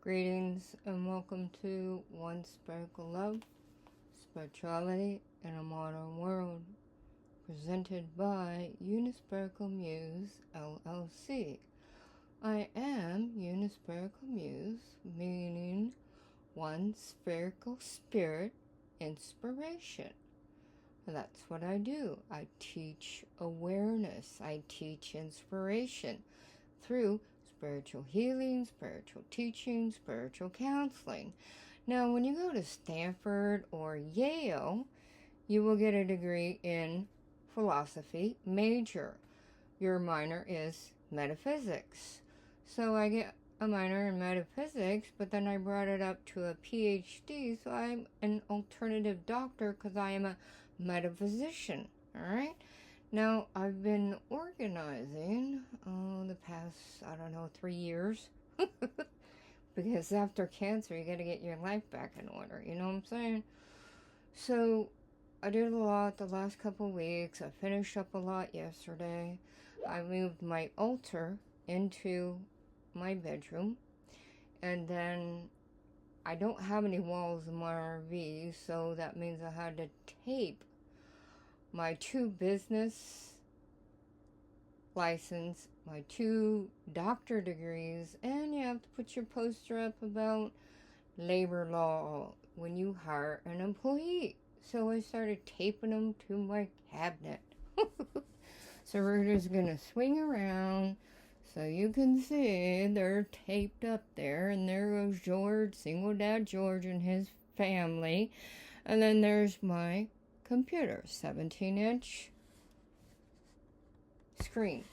Greetings and welcome to One Sparkle Love, Spirituality in a Modern World, presented by Unispherical Muse, LLC. I am Unispherical Muse, meaning One Spherical Spirit Inspiration. That's what I do. I teach awareness. I teach inspiration through spiritual healing, spiritual teaching, spiritual counseling. Now, when you go to Stanford or Yale, you will get a degree in philosophy major. Your minor is metaphysics. So I get a minor in metaphysics, but then I brought it up to a Ph.D, so I'm an alternative doctor because I am a metaphysician, all right? Now, I've been organizing the past, 3 years. Because after cancer, you got to get your life back in order. You know what I'm saying? So, I did a lot the last couple weeks. I finished up a lot yesterday. I moved my altar into my bedroom. And then I don't have any walls in my RV, so that means I had to tape my 2 business license, my 2 doctor degrees, and you have to put your poster up about labor law when you hire an employee. So I started taping them to my cabinet. So we're just going to swing around so you can see they're taped up there. And there goes George, single dad George and his family. And then there's my computer, 17-inch screen.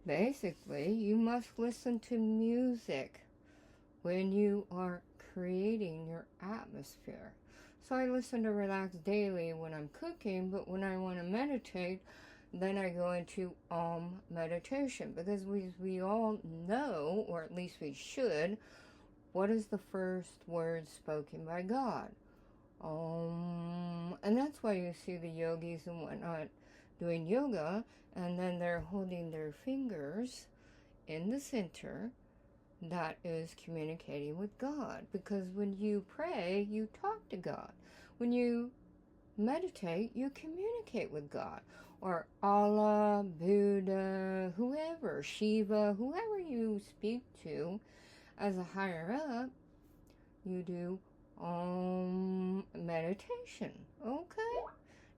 Basically, you must listen to music when you are creating your atmosphere. So I listen to Relax Daily when I'm cooking, but when I want to meditate, then I go into meditation, because we all know, or at least we should, what is the first word spoken by God? And that's why you see the yogis and whatnot doing yoga, and then they're holding their fingers in the center. That is communicating with God, because when you pray, you talk to God. When you meditate, you communicate with God, or Allah, Buddha, whoever, Shiva, whoever you speak to as a higher up, you do meditation. Okay?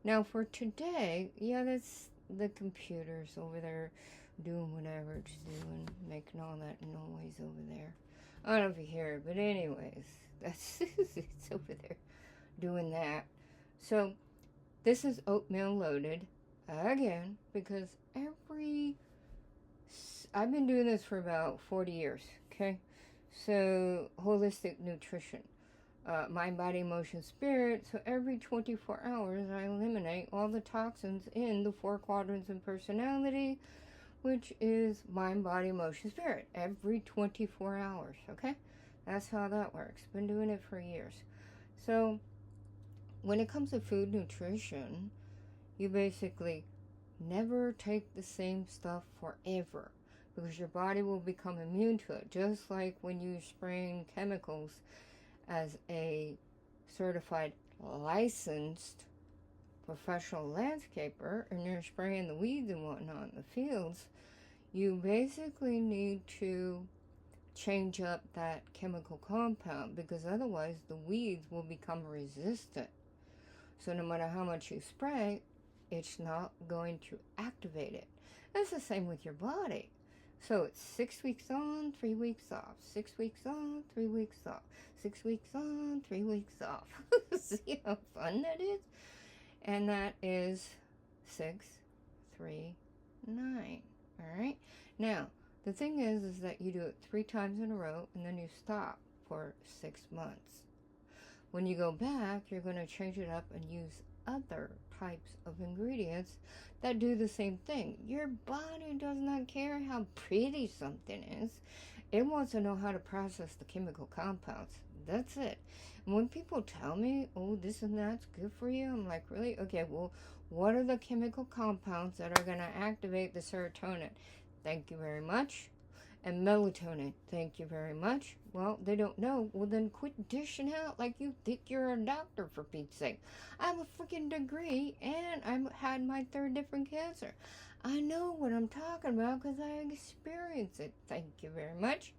Now for today, that's the computers over there doing whatever it's doing, making all that noise over there. I don't know if you hear it, but anyways, that's it's over there doing that. So this is Oatmeal loaded again, because I've been doing this for about 40 years, okay? So holistic nutrition. Mind, body, emotion, spirit. So every 24 hours, I eliminate all the toxins in the 4 quadrants of personality, which is mind, body, emotion, spirit. Every 24 hours, okay? That's how that works. Been doing it for years. So when it comes to food nutrition, you basically never take the same stuff forever, because your body will become immune to it. Just like when you're spraying chemicals as a certified licensed professional landscaper, and you're spraying the weeds and whatnot in the fields, you basically need to change up that chemical compound, because otherwise the weeds will become resistant. So no matter how much you spray, it's not going to activate it. It's the same with your body. So it's 6 weeks on, 3 weeks off. 6 weeks on, 3 weeks off. 6 weeks on, 3 weeks off. See how fun that is? And that is 6, 3, 9. Alright? Now, the thing is that you do it 3 times in a row, and then you stop for 6 months. When you go back, you're going to change it up and use other types of ingredients that do the same thing. Your body does not care how pretty something is. It wants to know how to process the chemical compounds. That's it. And when people tell me, oh, this and that's good for you, I'm like, really? Okay, well, what are the chemical compounds that are going to activate the serotonin? Thank you very much. And melatonin, thank you very much. Well, they don't know. Well, then quit dishing out like you think you're a doctor, for Pete's sake. I have a freaking degree, and I had my 3rd different cancer. I know what I'm talking about because I experience it. Thank you very much.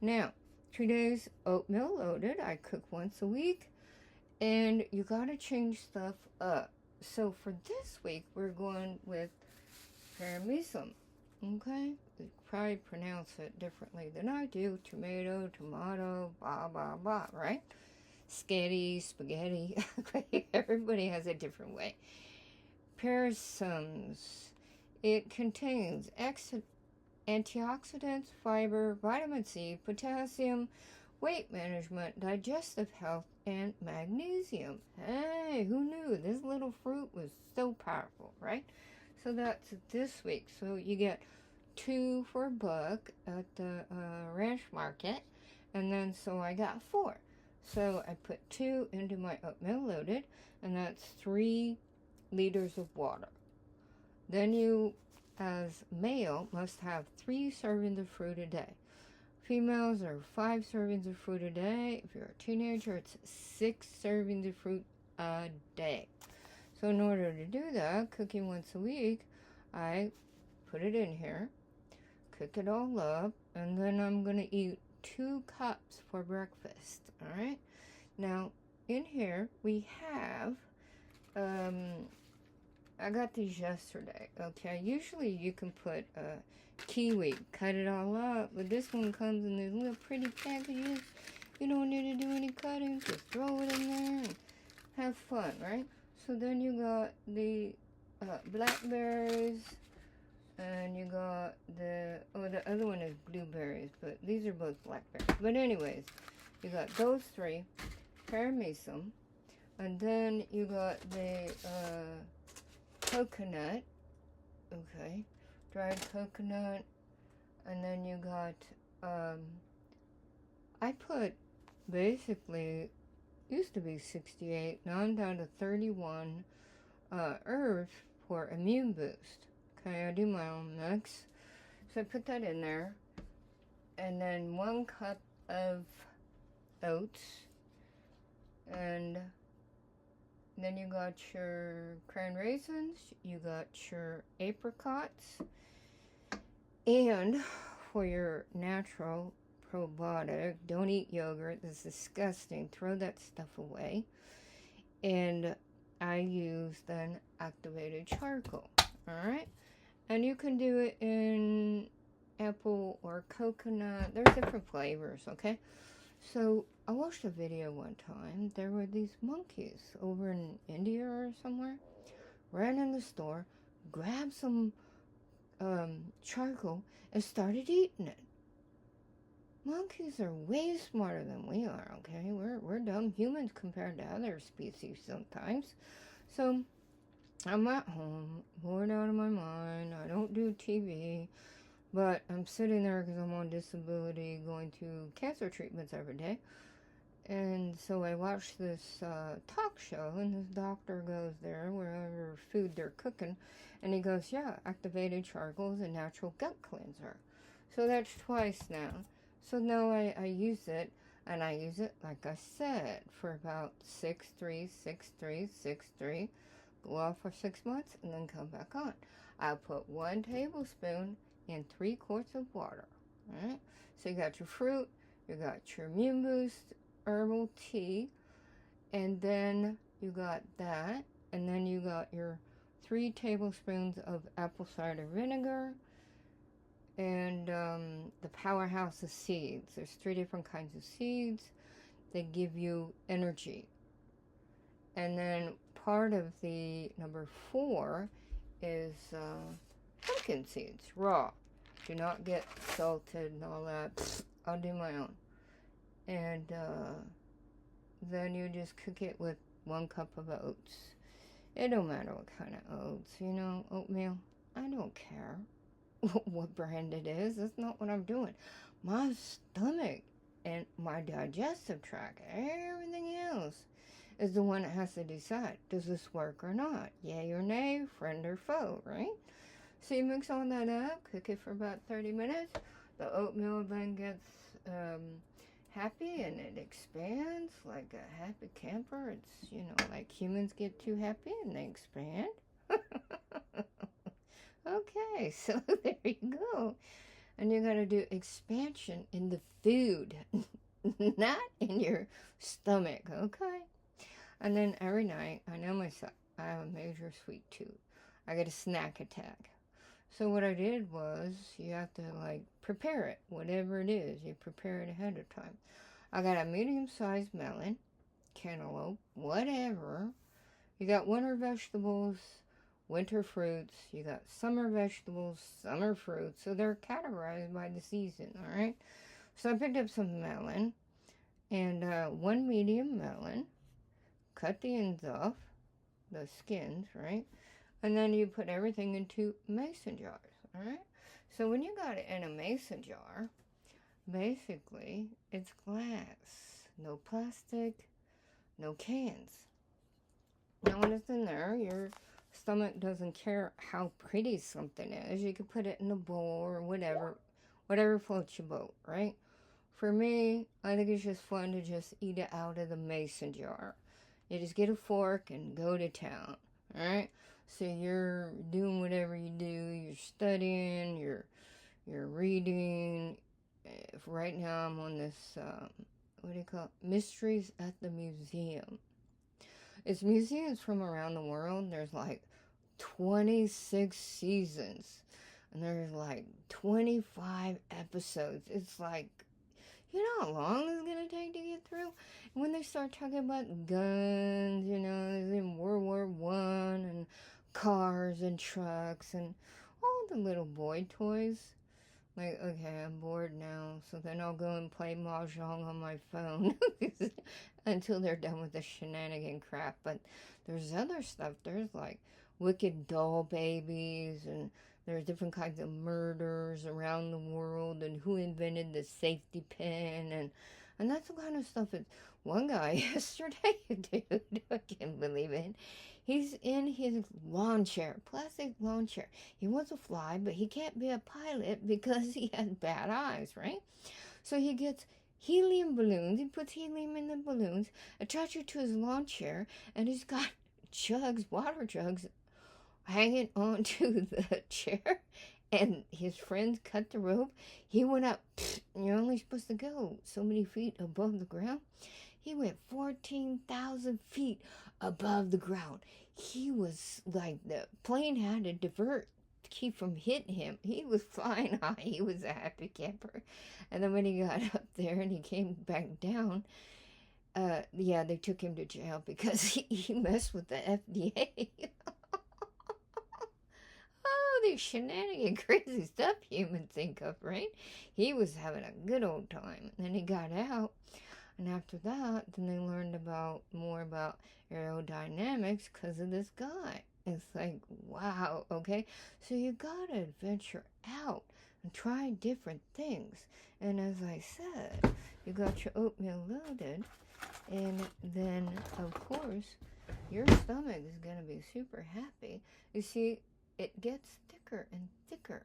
Now, today's oatmeal loaded. I cook once a week, and you gotta change stuff up. So for this week, we're going with parmesan. Okay? You probably pronounce it differently than I do. Tomato, blah, blah, blah, right? Spaghetti. Everybody has a different way. Persimmons. It contains antioxidants, fiber, vitamin C, potassium, weight management, digestive health, and magnesium. Hey, who knew? This little fruit was so powerful, right? So that's this week. So you get 2 for $1 at the ranch market. And then so I got 4. So I put 2 into my oatmeal loaded. And that's 3 liters of water. Then you, as male, must have 3 servings of fruit a day. Females are 5 servings of fruit a day. If you're a teenager, it's 6 servings of fruit a day. So in order to do that, cooking once a week, I put it in here, cook it all up, and then I'm going to eat 2 cups for breakfast, all right? Now, in here, we have, I got these yesterday, okay? Usually you can put kiwi, cut it all up, but this one comes in these little pretty packages. You don't need to do any cutting, just throw it in there and have fun, right? So then you got the blackberries, and you got the other one is blueberries, but these are both blackberries. But anyways, you got those 3, parmesan, and then you got the coconut, okay, dried coconut, and then you got, I put basically, used to be 68, now I'm down to 31 herbs for immune boost. Okay, I do my own mix. So I put that in there. And then 1 cup of oats. And then you got your cran raisins. You got your apricots. And for your natural probiotic, don't eat yogurt. It's disgusting. Throw that stuff away. And I use then activated charcoal. Alright? And you can do it in apple or coconut. There's different flavors, okay? So I watched a video one time. There were these monkeys over in India or somewhere. Ran in the store, grabbed some charcoal, and started eating it. Monkeys are way smarter than we are, okay? We're dumb humans compared to other species sometimes. So I'm at home, bored out of my mind. I don't do TV, but I'm sitting there because I'm on disability, going to cancer treatments every day. And so I watched this talk show, and this doctor goes there, wherever food they're cooking, and he goes, yeah, activated charcoal is a natural gut cleanser. So that's twice now. So now I use it, and I use it, like I said, for about 6-3, 6-3, 6-3. Go off for 6 months, and then come back on. I'll put 1 tablespoon in 3 quarts of water. Alright? So you got your fruit, you got your immune boost, herbal tea, and then you got that, and then you got your 3 tablespoons of apple cider vinegar, and the powerhouse of seeds. There's 3 different kinds of seeds. They give you energy. And then part of the number 4 is pumpkin seeds, raw. Do not get salted and all that. I'll do my own. And then you just cook it with 1 cup of oats. It don't matter what kind of oats, you know, oatmeal. I don't care what brand it is. That's not what I'm doing. My stomach and my digestive tract, everything else, is the one that has to decide, does this work or not? Yay or nay, friend or foe, right? So you mix all that up, cook it for about 30 minutes. The oatmeal then gets happy and it expands like a happy camper. It's, like humans get too happy and they expand. Okay, so there you go. And you gotta do expansion in the food, not in your stomach, okay? And then every night, I know myself, I have a major sweet tooth. I get a snack attack. So what I did was, you have to prepare it, whatever it is, you prepare it ahead of time. I got a medium-sized melon, cantaloupe, whatever. You got winter vegetables, winter fruits. You got summer vegetables, summer fruits. So they're categorized by the season, all right? So I picked up some melon and one medium melon. Cut the ends off, the skins, right? And then you put everything into mason jars, all right? So when you got it in a mason jar, basically it's glass, no plastic, no cans. Now when it's in there, your stomach doesn't care how pretty something is. You can put it in a bowl or whatever floats your boat, right? For me, I think it's just fun to just eat it out of the mason jar. You just get a fork and go to town, all right? So you're doing whatever you do. You're studying, you're reading. Right now I'm on this, what do you call it? Mysteries at the Museum. It's museums from around the world. There's 26 seasons. And there's 25 episodes. It's you know how long it's going to take to get through? And when they start talking about guns, in World War I, and cars and trucks and all the little boy toys. Okay, I'm bored now, so then I'll go and play Mahjong on my phone until they're done with the shenanigan crap. But there's other stuff. There's wicked doll babies, and there's different kinds of murders around the world, and who invented the safety pin, and that's the kind of stuff that one guy yesterday, dude, I can't believe it. He's in his lawn chair, plastic lawn chair. He wants to fly, but he can't be a pilot because he has bad eyes, right? So he gets helium balloons. He puts helium in the balloons, attaches it to his lawn chair, and he's got water jugs, hanging onto the chair. And his friends cut the rope. He went up. You're only supposed to go so many feet above the ground. He went 14,000 feet above the ground. He was the plane had to divert to keep from hitting him. He was flying high. He was a happy camper. And then when he got up there and he came back down, they took him to jail because he messed with the FDA. Oh, these shenanigan crazy stuff humans think of, right? He was having a good old time. And then he got out. And after that, then they learned more about aerodynamics because of this guy. It's wow, okay? So you gotta venture out and try different things. And as I said, you got your oatmeal loaded, and then, of course, your stomach is gonna be super happy. You see, it gets thicker and thicker.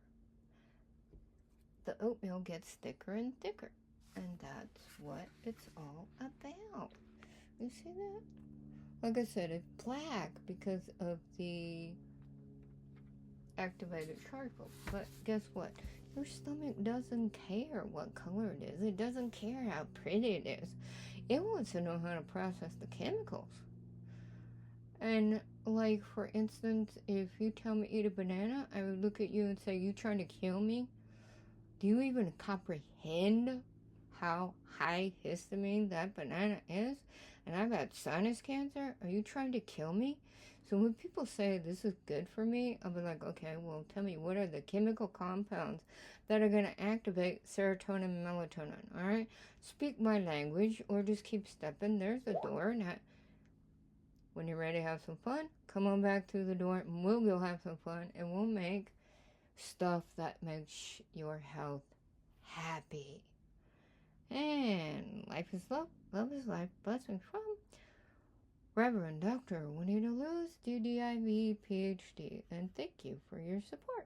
The oatmeal gets thicker and thicker. And that's what it's all about. You see that? Like I said, it's black because of the activated charcoal. But guess what? Your stomach doesn't care what color it is. It doesn't care how pretty it is. It wants to know how to process the chemicals. And for instance, if you tell me eat a banana, I would look at you and say, you trying to kill me? Do you even comprehend how high histamine that banana is? And I've got sinus cancer. Are you trying to kill me? So when people say this is good for me, I'll be like, okay, well, tell me, what are the chemical compounds that are going to activate serotonin and melatonin? All right, speak my language, or just keep stepping. There's the door. And when you're ready to have some fun, come on back through the door, and we'll go have some fun, and we'll make stuff that makes your health happy. And life is love, love is life. Blessings from Reverend Dr. Juanita Lewis, D.Div, Ph.D. And thank you for your support.